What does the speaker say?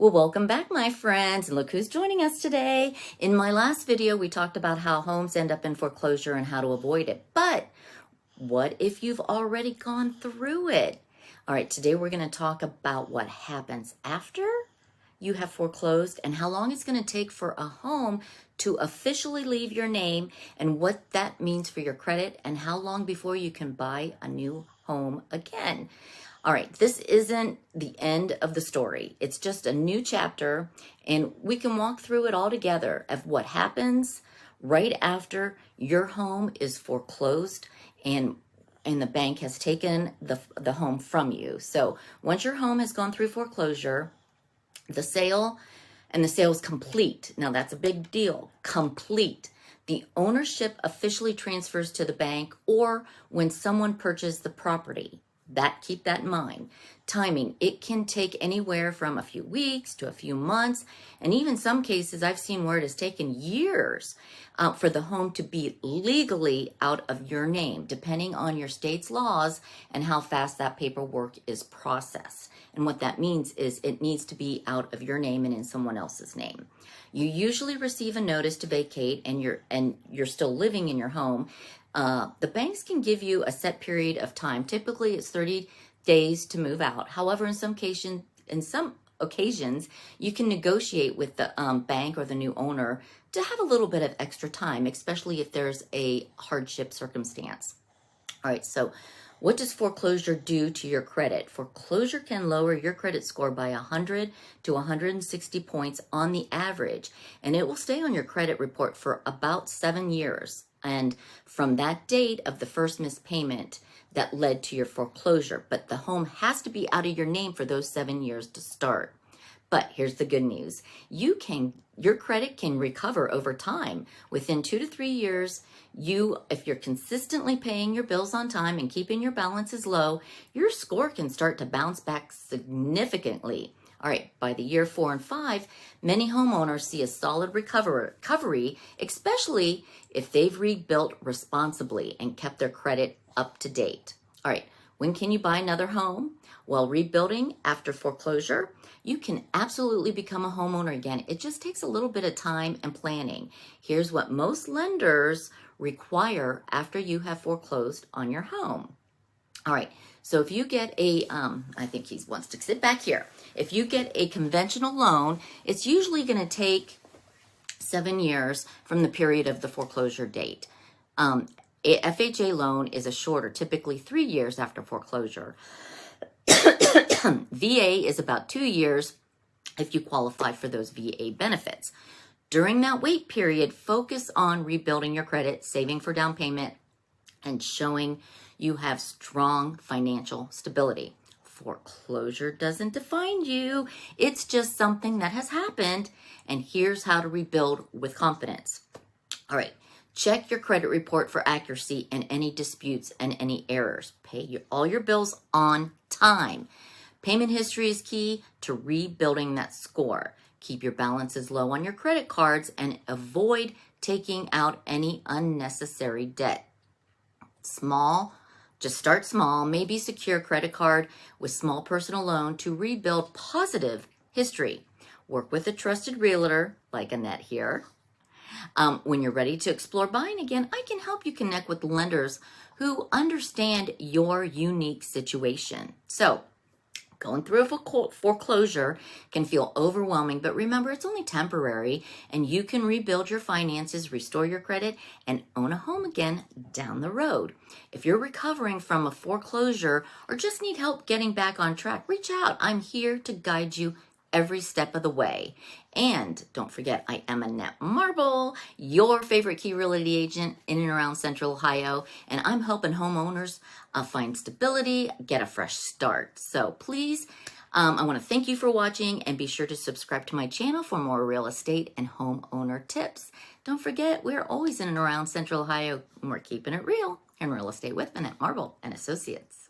Well, welcome back, my friends, and look who's joining us today. In my last video, we talked about how homes end up in foreclosure and how to avoid it. But what if you've already gone through it? All right, today we're going to talk about what happens after you have foreclosed and how long it's going to take for a home to officially leave your name and what that means for your credit and how long before you can buy a new home again. All right, this isn't the end of the story. It's just a new chapter, and we can walk through it all together of what happens right after your home is foreclosed and the bank has taken the home from you. So once your home has gone through foreclosure, the sale's complete. Now that's a big deal. Complete. The ownership officially transfers to the bank or when someone purchased the property. Keep that in mind. Timing, it can take anywhere from a few weeks to a few months, and even some cases I've seen where it has taken years for the home to be legally out of your name, depending on your state's laws and how fast that paperwork is processed. And what that means is it needs to be out of your name and in someone else's name. You usually receive a notice to vacate and you're still living in your home. The banks can give you a set period of time. Typically, it's 30 days to move out. However, in some occasions, you can negotiate with the bank or the new owner to have a little bit of extra time, especially if there's a hardship circumstance. All right, so what does foreclosure do to your credit? Foreclosure can lower your credit score by 100 to 160 points on the average, and it will stay on your credit report for about 7 years. And from that date of the first missed payment that led to your foreclosure. But the home has to be out of your name for those 7 years to start. But here's the good news. Your credit can recover over time. Within 2 to 3 years, if you're consistently paying your bills on time and keeping your balances low, your score can start to bounce back significantly. All right, by the year 4 and 5, many homeowners see a solid recovery, especially if they've rebuilt responsibly and kept their credit up to date. All right, when can you buy another home? While rebuilding after foreclosure, you can absolutely become a homeowner again. It just takes a little bit of time and planning. Here's what most lenders require after you have foreclosed on your home. All right, so if you get I think he wants to sit back here. If you get a conventional loan, it's usually going to take 7 years from the period of the foreclosure date. A FHA loan is a shorter, typically 3 years after foreclosure. VA is about 2 years if you qualify for those VA benefits. During that wait period, focus on rebuilding your credit, saving for down payment, and showing you have strong financial stability. Foreclosure doesn't define you. It's just something that has happened, and here's how to rebuild with confidence. All right, check your credit report for accuracy and any disputes and any errors. Pay all your bills on time. Payment history is key to rebuilding that score. Keep your balances low on your credit cards and avoid taking out any unnecessary debt. Just start small, maybe secure credit card with small personal loan to rebuild positive history. Work with a trusted realtor like Annette here. When you're ready to explore buying again, I can help you connect with lenders who understand your unique situation. So, going through a foreclosure can feel overwhelming, but remember, it's only temporary, and you can rebuild your finances, restore your credit, and own a home again down the road. If you're recovering from a foreclosure or just need help getting back on track, reach out. I'm here to guide you every step of the way. And don't forget, I am Annette Marble, your favorite Key Realty agent in and around Central Ohio, and I'm helping homeowners find stability, get a fresh start. So please, I want to thank you for watching, and be sure to subscribe to my channel for more real estate and homeowner tips. Don't forget, we're always in and around Central Ohio, and we're keeping it real in real estate with Annette Marble and Associates.